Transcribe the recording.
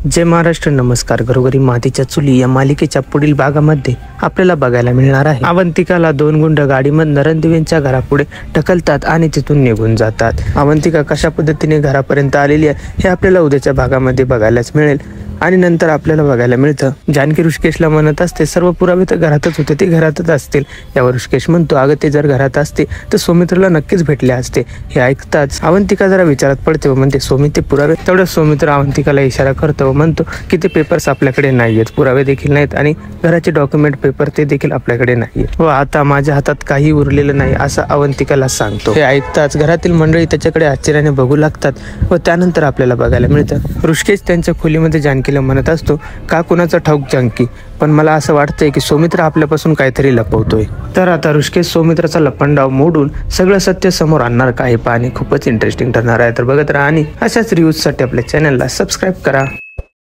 जय महाराष्ट्र, नमस्कार. घरोघरी मातीच्या चुली या मालिकेच्या पुढील भागामध्ये आपल्याला बघायला मिळणार आहे. अवंतिकाला दोन गुंड गाडीमध्ये रणदिवेंच्या घरापुढे ढकलतात आणि तिथून निघून जातात. अवंतिका कशा पद्धतीने घरापर्यंत आलेली आहे हे आपल्याला उद्याच्या भागामध्ये बघायलाच मिळेल. आणि नंतर आपल्याला बघायला मिळतं जानकी ऋषिकेशला म्हणत असते सर्व पुरावे तर घरातच होते, ते घरातच असतील. यावर ऋषिकेश म्हणतो अगं ते जर घरात असते तर सौमित्रला नक्कीच भेटले असते. हे ऐकताच अवंतिका जरा विचारात पडते व म्हणते सौमित्र ते पुरावे. तेवढं सौमित्र अवंतिकाला इशारा करतो व म्हणतो की ते पेपर्स आपल्याकडे नाहीयेत, पुरावे देखील नाहीत आणि घराचे डॉक्युमेंट पेपर ते देखील आपल्याकडे नाहीये व आता माझ्या हातात काही उरलेलं नाही असं अवंतिकाला सांगतो. हे ऐकताच घरातील मंडळी त्याच्याकडे आश्चर्याने बघू लागतात व त्यानंतर आपल्याला बघायला मिळतं ऋषिकेश त्यांच्या खोलीमध्ये जानकी म्हणत असतो का कुणाचा ठाऊक जानकी, पण मला असं वाटतंय की सौमित्र आपल्यापासून काहीतरी लपवतोय. तर आता ऋषिकेश सौमित्राचा लपंडाव मोडून सगळं सत्य समोर आणणार का हे पाहणे खूपच इंटरेस्टिंग ठरणार आहे. तर बघत राहा आणि अशाच रिव्ह्यूजसाठी आपल्या चॅनलला सबस्क्राईब करा.